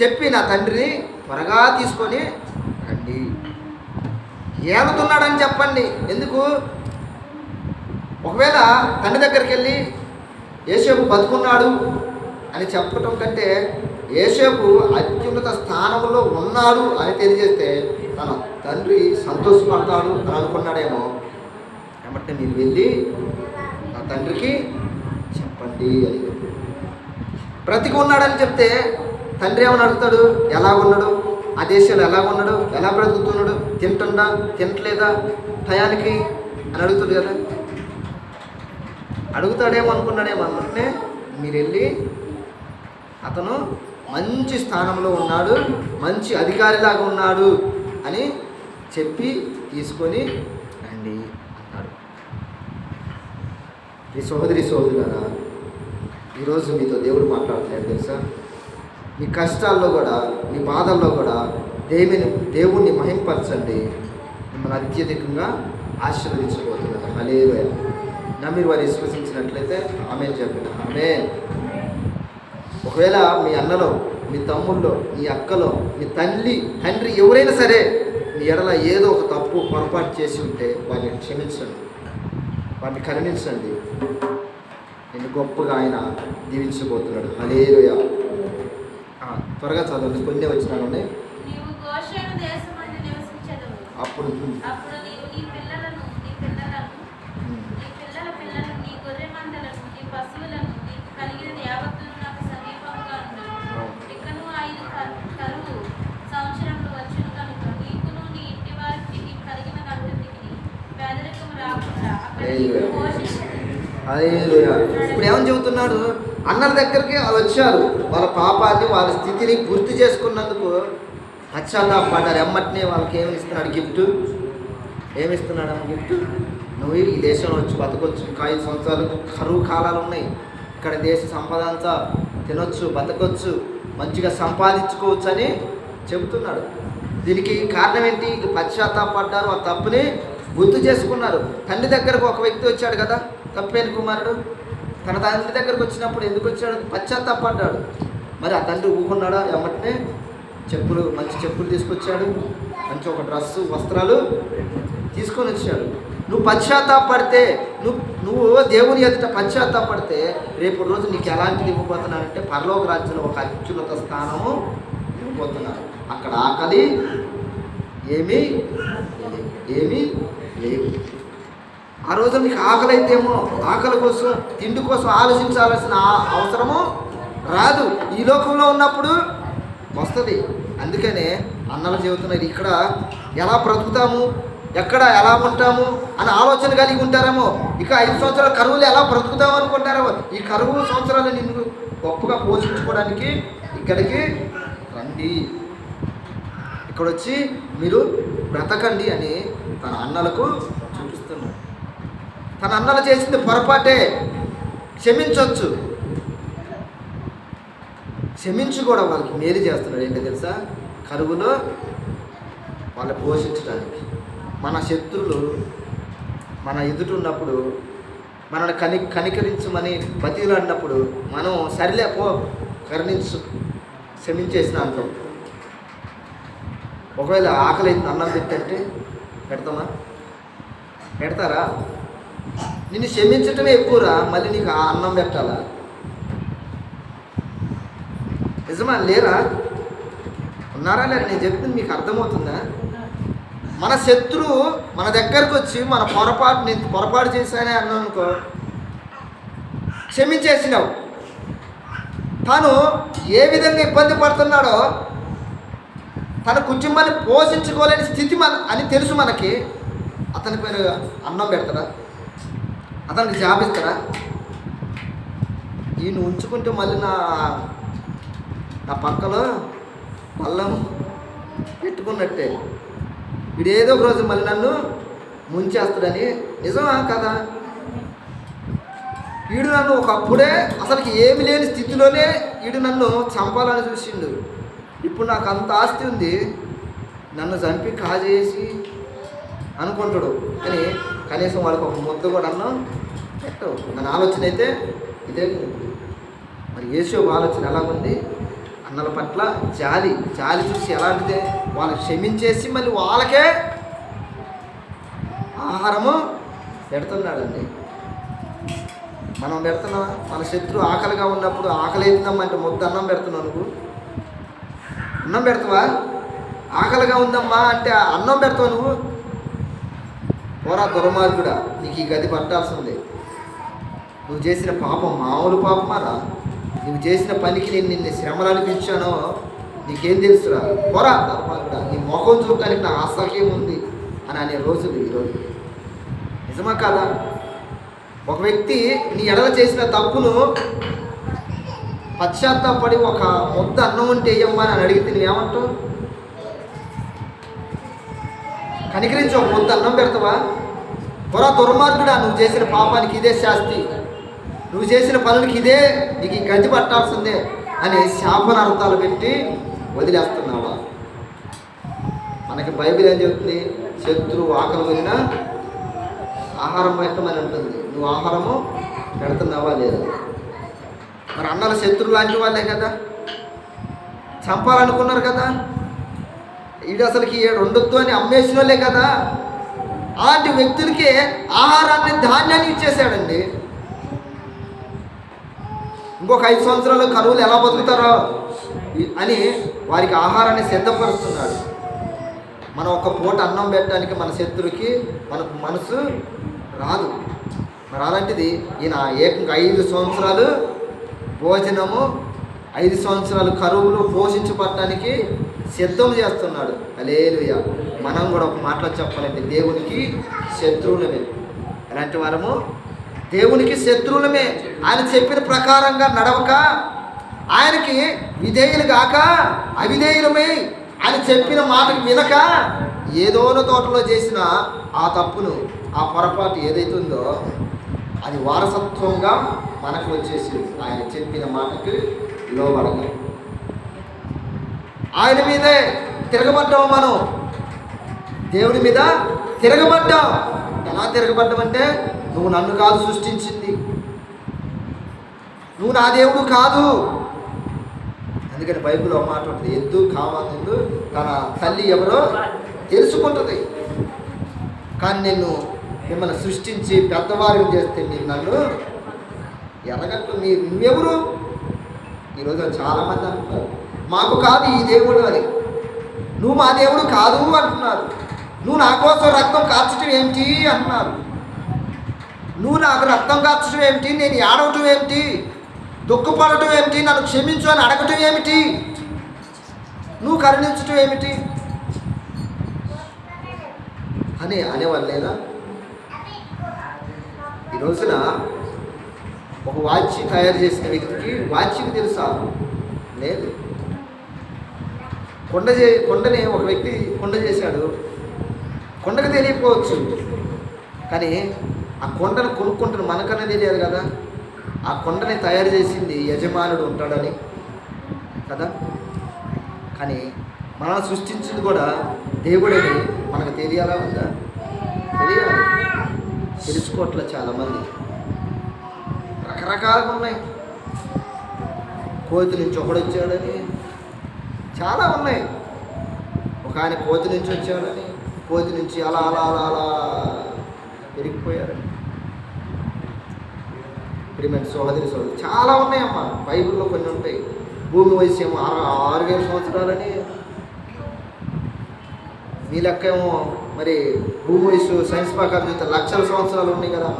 చెప్పి నా తండ్రిని త్వరగా తీసుకొని రండి, ఏలుతున్నాడని చెప్పండి. ఎందుకు? ఒకవేళ తండ్రి దగ్గరికి వెళ్ళి యోసేపు బతుకున్నాడు అని చెప్పటం కంటే యోసేపు అత్యున్నత స్థానంలో ఉన్నాడు అని తెలియజేస్తే తన తండ్రి సంతోషపడతాడు అని అనుకున్నాడేమో. కాబట్టి మీరు వెళ్ళి నా తండ్రికి చెప్పండి అని. బ్రతికి ఉన్నాడని చెప్తే తండ్రి ఏమని అడుగుతాడు? ఎలాగున్నాడు, ఆ దేశంలో ఎలాగున్నాడు, ఎలా బ్రతుకుతున్నాడు, తింటుందా తినట్లేదా టయానికి అని అడుగుతాడు కదా. అడుగుతాడేమో అనుకున్నాడేమో. అనుకుంటే మీరు వెళ్ళి అతను మంచి స్థానంలో ఉన్నాడు, మంచి అధికారిలాగా ఉన్నాడు అని చెప్పి తీసుకొని రండి అన్నాడు. ఈ సోదరులారా, ఈరోజు మీతో దేవుడు మాట్లాడుతున్నాడు తెలుసా? మీ కష్టాల్లో కూడా, మీ బాధల్లో కూడా దేవుణ్ణి మహింపరచండి, మిమ్మల్ని అత్యధికంగా ఆశీర్వదించబోతున్నారు. హల్లెలూయా. నమ్మి వారు విశ్వసించినట్లయితే ఆమేన్ చెప్పండి. ఆమేన్. ఒకవేళ మీ అన్నలో, మీ తమ్ముళ్ళో, మీ అక్కలో, మీ తండ్రి ఎవరైనా సరే మీ ఎడల ఏదో ఒక తప్పు పొరపాటు చేసి ఉంటే వారిని క్షమించండి, వారిని కరుణించండి. నేను గొప్పగా ఆయన దీవించబోతున్నాడు. హల్లెలూయా. త్వరగా చదవండి, కొన్ని వచ్చినాను. అప్పుడు ఇప్పుడు ఏమని చెబుతున్నాడు? అన్నల దగ్గరికి వచ్చారు, వాళ్ళ పాపాన్ని, వాళ్ళ స్థితిని గుర్తు చేసుకున్నందుకు పశ్చాత్తాపడ్డారు. ఎమ్మటినే వాళ్ళకి ఏమి ఇస్తున్నాడు? గిఫ్ట్. ఏమిస్తున్నాడు గిఫ్ట్? నువ్వు ఈ దేశంలో వచ్చి బతకొచ్చు, ఇంకా 5 సంవత్సరాలు కరువు కాలాలు ఉన్నాయి, ఇక్కడ దేశ సంపద అంతా తినొచ్చు, బతకొచ్చు, మంచిగా సంపాదించుకోవచ్చు అని చెబుతున్నాడు. దీనికి కారణం ఏంటి? పశ్చాత్తాపడ్డారు, ఆ తప్పుని గుర్తు చేసుకున్నారు. తండ్రి దగ్గరకు ఒక వ్యక్తి వచ్చాడు కదా, తప్పేని కుమారుడు. తన తండ్రి దగ్గరకు వచ్చినప్పుడు ఎందుకు వచ్చాడు? పశ్చాత్తాపడ్డాడు. మరి ఆ తండ్రి ఊకున్నాడా? ఎమ్మటనే మంచి చెప్పులు తీసుకొచ్చాడు, మంచి ఒక డ్రెస్సు, వస్త్రాలు తీసుకొని వచ్చాడు. నువ్వు పశ్చాత్తాపడితే, నువ్వు దేవుని ఎదుట పశ్చాత్తాపడితే రేపు రోజు నీకు ఎలాంటిది ఇవ్వబోతున్నానంటే పరలోక రాజ్యంలో ఒక అత్యున్నత స్థానము ఇవ్వబోతున్నారు. అక్కడ ఆకలి ఏమీ లేవు. ఆ రోజు నీకు ఆకలి అయితేమో ఆకలి కోసం, తిండి కోసం ఆలోచించాల్సిన అవసరము రాదు. ఈ లోకంలో ఉన్నప్పుడు వస్తుంది. అందుకనే అన్నలు చెబుతున్నారు, ఇక్కడ ఎలా బ్రతుకుతాము, ఎక్కడ ఎలా ఉంటాము అని ఆలోచన కలిగి ఉంటారేమో. ఇక 5 సంవత్సరాల కరువులు ఎలా బ్రతుకుతాము అనుకుంటారేమో. ఈ కరువు సంవత్సరాలు నిన్ను గొప్పగా పోషించుకోవడానికి ఇక్కడికి రండి, ఇక్కడ వచ్చి మీరు బ్రతకండి అని తన అన్నలకు చూపిస్తున్నాడు. తన అన్నలు చేసింది పొరపాటే, క్షమించవచ్చు. క్షమించి కూడా వాళ్ళకి మేలు చేస్తున్నాడు. ఏంటో తెలుసా? కరువులో వాళ్ళని పోషించడానికి. మన శత్రులు మన ఎదుట ఉన్నప్పుడు మనల్ని కనికరించమని బతిలాడినప్పుడు మనం సరిలే పో, కరుణించు, క్షమించేసిన అంటాం. ఒకవేళ ఆకలి అన్నం పెట్టంటే పెడతామా? పెడతారా? నిన్ను క్షమించటమే ఎక్కువరా, మళ్ళీ నీకు ఆ అన్నం పెట్టాలా? నిజమా? లేరా? ఉన్నారా? లేరా? నేను చెప్పింది మీకు అర్థమవుతుందా? మన శత్రువు మన దగ్గరకు వచ్చి మన పొరపాటు చేశానే అన్నానుకో, క్షమించేసినావు. తాను ఏ విధంగా ఇబ్బంది పడుతున్నాడో, తన కుటుంబాన్ని పోషించుకోలేని స్థితి అని తెలుసు మనకి. అతనికి మీరు అన్నం పెడతారా? అతనికి జాబ్ ఇస్తారా? ఈయన ఉంచుకుంటే మళ్ళీ నా పక్కలో పళ్ళం పెట్టుకున్నట్టే, వీడు ఏదో ఒక రోజు మళ్ళీ నన్ను ముంచేస్తాడని. నిజమా కదా? వీడు నన్ను ఒకప్పుడే అసలుకి ఏమి లేని స్థితిలోనే వీడు నన్ను చంపాలని చూసిండు. ఇప్పుడు నాకు అంత ఆస్తి ఉంది, నన్ను చంపి కాజేసి అనుకుంటాడు. కానీ కనీసం వాళ్ళకి ఒక ముద్ద కూడా అన్నం పెట్టవు. మన ఆలోచన అయితే ఇదే. మరి యేసు ఆలోచన ఎలాగుంది? అన్నల పట్ల జాలి చూసి ఎలాంటిదే వాళ్ళకి క్షమించేసి మళ్ళీ వాళ్ళకే ఆహారము పెడుతున్నాడండి. మనం పెడుతున్నావా? మన శత్రువు ఆకలిగా ఉన్నప్పుడు ఆకలి అవుతుందమ్మంటే ముద్ద అన్నం పెడుతున్నావు. నువ్వు అన్నం పెడతావా? ఆకలిగా ఉందమ్మా అంటే అన్నం పెడతావు నువ్వు? పోరా దుర్మార్గుడా, నీకు ఈ గది పట్టాల్సిందే. నువ్వు చేసిన పాపం మామూలు పాపమారా? నువ్వు చేసిన పనికి నేను నిన్ను శ్రమలు అనిపించానో నీకేం తెలుసురా? పోరా దుర్మార్గుడా, నీ ముఖం చూడటానికి నాకు అసహ్యం ఉంది అని అనే రోజులు ఈరోజు. నిజమా కాదా? ఒక వ్యక్తి నీ ఎడల చేసిన తప్పును పశ్చాత్తాపడి ఒక ముద్ద అన్నం ఉంటే వేయమ్మా అని అడిగితే నువ్వేమంటావు? కనికరించి ఒక ముద్ద అన్నం పెడతావా? పొరా దుర్మార్గుడా, నువ్వు చేసిన పాపానికి ఇదే శాస్తి, నువ్వు చేసిన పనులకి ఇదే నీకు ఈ గతి పట్టాల్సిందే అని శాపన అర్థాలు పెట్టి వదిలేస్తున్నావా? మనకి బైబిల్ ఏం చెప్తుంది? శత్రువు ఆకలి వదిలినా ఆహారం పెట్టమని ఉంటుంది. నువ్వు ఆహారము పెడుతున్నావా లేదా? మరి అన్నల శత్రువు లాంటి వాళ్ళే కదా, చంపాలనుకున్నారు కదా, ఇది అసలుకి ఉండొద్దు అని అమ్మేసిన వాళ్ళే కదా. అలాంటి వ్యక్తులకి ఆహారాన్ని, ధాన్యాన్ని ఇచ్చేసాడండి. ఇంకొక 5 సంవత్సరాలు కరువులు ఎలా బతుకుతారో అని వారికి ఆహారాన్ని సిద్ధపరుస్తున్నాడు. మనం ఒక పూట అన్నం పెట్టడానికి మన శత్రువుకి మనకు మనసు రాదు. మరి అలాంటిది ఈయన ఏకంగా 5 సంవత్సరాలు భోజనము, 5 సంవత్సరాలు కరువులు పోషించబడటానికి సిద్ధం చేస్తున్నాడు. హల్లెలూయా. మనం కూడా ఒక మాటలో చెప్పాలంటే దేవునికి శత్రువులమే. ఎలాంటి వారము? దేవునికి శత్రువులమే. ఆయన చెప్పిన ప్రకారంగా నడవక, ఆయనకి విధేయులు కాక అవిధేయులమై, ఆయన చెప్పిన మాటకు వినక ఏదోనో తోటలో చేసిన ఆ తప్పును, ఆ పొరపాటు ఏదైతే ఉందో అది వారసత్వంగా మనకు వచ్చేసి ఆయన చెప్పిన మాటకు లోబడగలం. ఆయన మీదే తిరగబడ్డాం మనం, దేవుడి మీద తిరగబడ్డాం. ఎలా తిరగబడ్డామంటే, నువ్వు నన్ను కాదు సృష్టించింది, నువ్వు నా దేవుడు కాదు. అందుకని బైబిల్లో మాట ఉంటుంది, ఎద్దు కామాందు తన తల్లి ఎవరో తెలుసుకుంటుంది. కానీ నేను మిమ్మల్ని సృష్టించి పెద్దవారిని చేస్తే మీరు నన్ను ఎరగట్టు, నువ్వెవరు? ఈరోజు చాలామంది అంటున్నారు, మాకు కాదు ఈ దేవుడు అని. నువ్వు మా దేవుడు కాదు అంటున్నారు. నువ్వు నా కోసం రక్తం కార్చడం ఏమిటి అంటున్నారు. నువ్వు నాకు రక్తం కార్చడం ఏమిటి, నేను ఏడవటం ఏమిటి, దుఃఖపడటం ఏమిటి, నన్ను క్షమించు అని అడగటం ఏమిటి, నువ్వు కరుణించటం ఏమిటి అని అనేవాళ్ళేనా? ఈ రోజున ఒక వాచ్ తయారు చేసిన వ్యక్తికి వాచ్కి తెలుసా? లేదు. కొండని ఒక వ్యక్తి కొండ చేశాడు, కొండకు తెలియకపోవచ్చు, కానీ ఆ కొండను కొనుక్కుంటున్న మనకన్నా తెలియదు కదా. ఆ కొండని తయారు చేసింది యజమానుడు ఉంటాడని కదా. కానీ మనల్ని సృష్టించింది కూడా దేవుడని మనకు తెలియాలా ఉందా? తెలియాలి. తెలుసుకోవట్లే చాలామంది. రకరకాలుగా ఉన్నాయి. కోతి నుంచి ఒకడొచ్చాడని చాలా ఉన్నాయి. ఒక ఆయన కోతి నుంచి వచ్చాడని, కోతి నుంచి అలా అలా అలా అలా పెరిగిపోయారని. ప్రియమైన సోదరి చాలా ఉన్నాయమ్మా, బైబిల్లో కొన్ని ఉంటాయి. భూమి వయసు ఏమో 6,000 సంవత్సరాలని, మీ లెక్క ఏమో మరి భూమి వయసు సైన్స్ ప్రకారం చూస్తే లక్షల సంవత్సరాలు ఉన్నాయి కదా.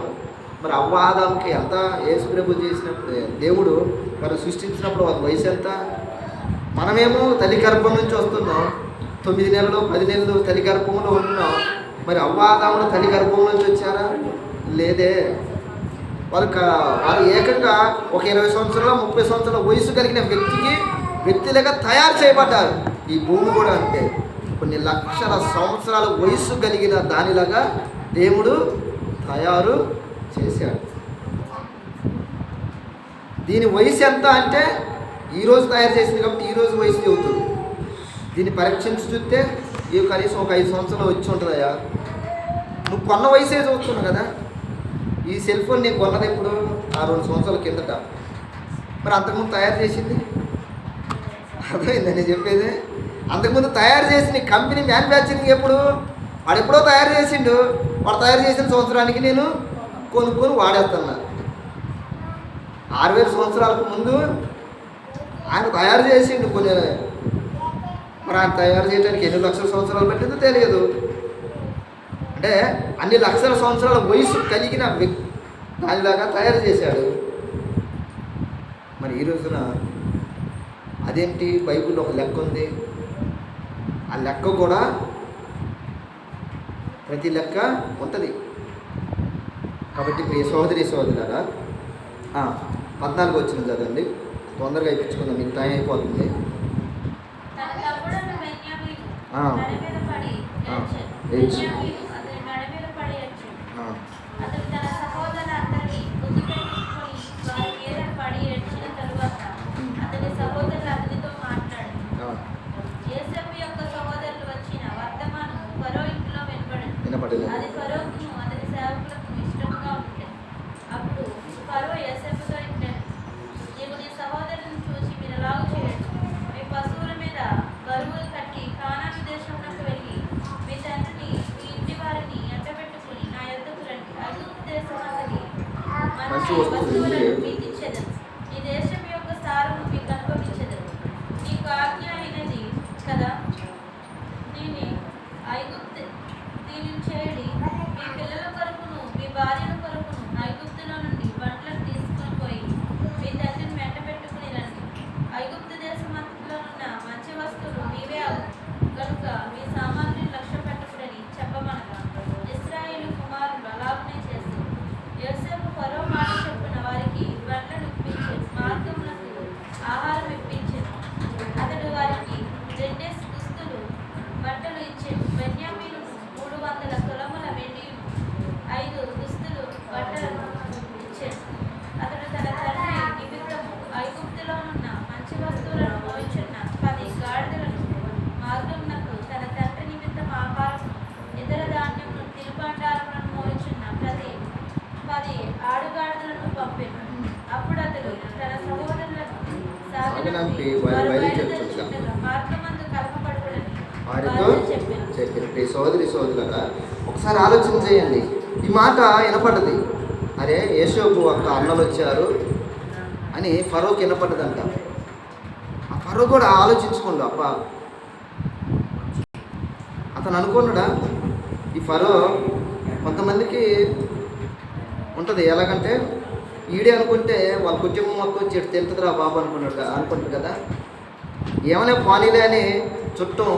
మరి అవ్వాదానికి ఎంత యేసు ప్రభు చేసినప్పుడు, దేవుడు మనం సృష్టించినప్పుడు వాళ్ళ వయసు ఎంత? మనమేమో తల్లి గర్భం నుంచి వస్తున్నాం, 9 నెలలు 10 నెలలు తల్లి గర్భంలో ఉంటున్నాం. మరి అవ్వాదాములు తల్లి గర్భం నుంచి వచ్చారా? లేదే. వాళ్ళు ఏకంగా ఒక 20 సంవత్సరాలు 30 సంవత్సరాల వయసు కలిగిన వ్యక్తిలుగా తయారు చేయబడ్డారు. ఈ భూమి కూడా అంతే, కొన్ని లక్షల సంవత్సరాల వయసు కలిగిన దానిలాగా దేవుడు తయారు చేశాడు. దీని వయసు ఎంత అంటే ఈరోజు తయారు చేసింది కాబట్టి ఈరోజు వయసు చెబుతుంది. దీన్ని పరీక్షించి చూస్తే ఇవి కనీసం ఒక 5 సంవత్సరాలు వచ్చి ఉంటుందయా. నువ్వు కొన్న వయసే చూస్తున్నావు కదా. ఈ సెల్ ఫోన్ నేను కొన్నది ఎప్పుడు? 2 సంవత్సరాల కిందట. మరి అంతకుముందు తయారు చేసింది అర్థమైందని నేను చెప్పేది. అంతకుముందు తయారు చేసిన కంపెనీ మ్యానుఫ్యాక్చరింగ్ ఎప్పుడు? వాడు ఎప్పుడో తయారు చేసిండు. వాడు తయారు చేసిన సంవత్సరానికి నేను కొనుక్కొని వాడేస్తున్నా. 6,000 సంవత్సరాలకు ముందు ఆయన తయారు చేసిండు కొన్ని. మరి ఆయన తయారు చేయడానికి ఎన్ని లక్షల సంవత్సరాలు పట్టిందో తెలియదు. అంటే అన్ని లక్షల సంవత్సరాల వయసు కలిగిన వ్యక్తి దానిలాగా తయారు చేశాడు. మరి ఈ రోజున అదేంటి? బైబిల్లో ఒక లెక్క ఉంది. ఆ లెక్క కూడా ప్రతి లెక్క ఉంటుంది. కాబట్టి ప్రియ సోదరి సోదరులారా, 14 వచ్చిన చదవండి, తొందరగా ఇప్పించుకుందాం, మీకు టైం అయిపోతుంది. అతడు తన సహోదరులందరినీ గుర్తుపెట్టుకొని వారి మీద పడి ఏడ్చిన తరువాత అతని సహోదరులు అతనితో మాట్లాడారు. యోసేపు యొక్క సహోదరులు వచ్చిన వర్తమానం ఫరో ఇంట్లో వినపడింది. అది ఫరోకు అతని సేవకులకు ఇష్టంగా ఉంటుంది. అప్పుడు ఫరో యోసేపుతో ఇట్టాడు, నీవు నీ సహోదరులను చూసి మీరు ఎలాగూ చేయొచ్చు. మీ పశువుల మీద బరువులు కట్టి కానాను దేశంలోకి వెళ్ళి మీ తండ్రిని మీ ఇంటి వారిని ఎండబెట్టుకుని నా యొద్దకు రండి. ఐగుప్తు దేశమంతటి మంచి వస్తువులను మీకు ఇచ్చేదను. ఈ దేశం యొక్క సారము మీకు అనుభవించేదను. నీకు ఆజ్ఞ అయినది కదా. దీనిని చేయడి. మీ పిల్లల కొరకును మీ భార్యల కొరకును ఐగుప్తులో నుండి బండ్లను తీసుకొని పోయి మీ తండ్రిని వెంట పెట్టుకుని రండి. ఐగుప్తు దేశమంతలో ఉన్న మంచి వస్తువులు మీవే కనుక మీ సామాగ్రిని లక్ష్య పెట్టకూడని చెప్పమనగా ఇశ్రాయేలు కుమారులు అలాగనే చేశారు. యోసేపు ఫరో మాట చొప్పున వారికి బండ్లను ఇప్పించారు, మార్గములకు ఆహారం ఇప్పించారు. అతడు వారికి 2 గుస్తీ వారితో చెప్పారు. ప్రియ సోదరి సోదరులారా, ఒకసారి ఆలోచన చేయండి. ఈ మాట వినపడ్డది. అరే యేషోబు ఒక అన్నలు వచ్చారు అని ఫరోకి వినపడ్డదంట. ఆ ఫరో కూడా ఆలోచించుకోండు. అబ్బా, అతను అనుకున్నాడా? ఈ ఫరో కొంతమందికి ఉంటుంది ఎలాగంటే, ఈడే అనుకుంటే వాళ్ళ కుటుంబం మొత్తం వచ్చి తెలుతుందిరా బాబు అనుకుంటారు కదా. ఏమైనా పానీలే అని చుట్టం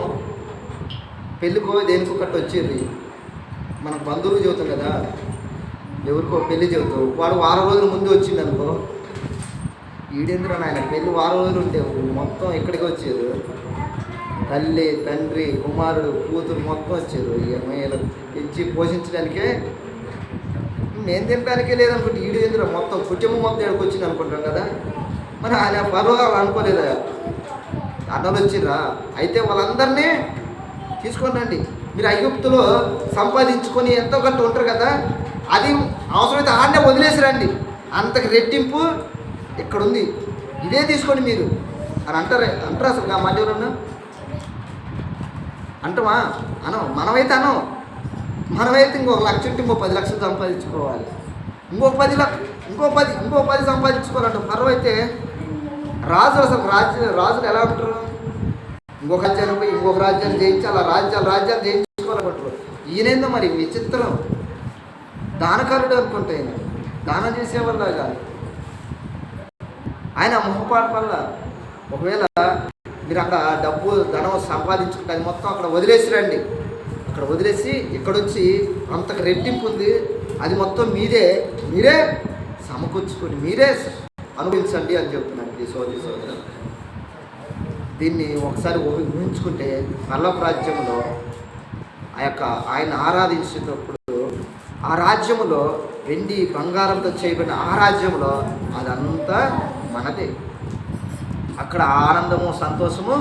పెళ్ళికో దేనికో కట్ట వచ్చేది. మనకు బంధువులు చెబుతాం కదా, ఎవరికో పెళ్లి చెబుతావు, వాడు వారం రోజుల ముందు వచ్చింది అనుకో, ఈడేంద్ర నాయన పెళ్ళి వారం రోజులు ఉంటే మొత్తం ఇక్కడికి వచ్చేది. తల్లి తండ్రి కుమారుడు కూతురు మొత్తం వచ్చారు. ఈఎంఐలు పెంచి పోషించడానికే, నేను తినడానికే లేదనుకుంటే ఈడేంద్ర మొత్తం కుటుంబం మొత్తం ఇక్కడికి వచ్చింది అనుకుంటాం కదా. మరి ఆయన పర్వాలు అనుకోలేదా? అన్నలు వచ్చిర్రా, అయితే వాళ్ళందరినీ తీసుకొని రండి, మీరు ఐగుప్తులో సంపాదించుకొని ఎంతో కొంత ఉంటారు కదా, అది అవసరమైతే ఆడనే వదిలేసి రండి, అంతకు రెట్టింపు ఇక్కడ ఉంది, ఇదే తీసుకోండి మీరు అని అంటారు అసలు ఆ మాట ఎవరన్నా అంటామా? అనం. మనమైతే ఇంకొక 1,00,000 ఉంటే ఇంకో 10 లక్షలు సంపాదించుకోవాలి, ఇంకో 10 సంపాదించుకోవాలంట. పర్వైతే రాజు అసలు రాజులు ఎలా ఉంటారు? ఇంకొక రాజ్యాన్ని పోయి ఇంకొక రాజ్యాన్ని జయించాలి, రాజ్యాలు జయించుకోవాలంటారు. ఈయనేందో మరి విచిత్రం, దానకారుడు అనుకుంటే ఆయన దానం చేసేవాళ్ళ కాదు. ఆయన మొహపాటు వల్ల ఒకవేళ మీరు అక్కడ డబ్బు ధనం సంపాదించుకుంటే అది మొత్తం అక్కడ వదిలేసి రండి, అక్కడ వదిలేసి ఇక్కడ వచ్చి అంతకు రెట్టింపు ఉంది, అది మొత్తం మీరే సమకూర్చుకొని మీరే అనుభవించండి అని చెప్తున్నాను. ఈ సోదరు దీన్ని ఒకసారి ఊహించుకుంటే పల్లపు రాజ్యంలో ఆయన ఆరాధించేటప్పుడు ఆ రాజ్యంలో వెండి బంగారంతో చేయబడిన ఆ రాజ్యంలో అదంతా మనదే. అక్కడ ఆనందము సంతోషము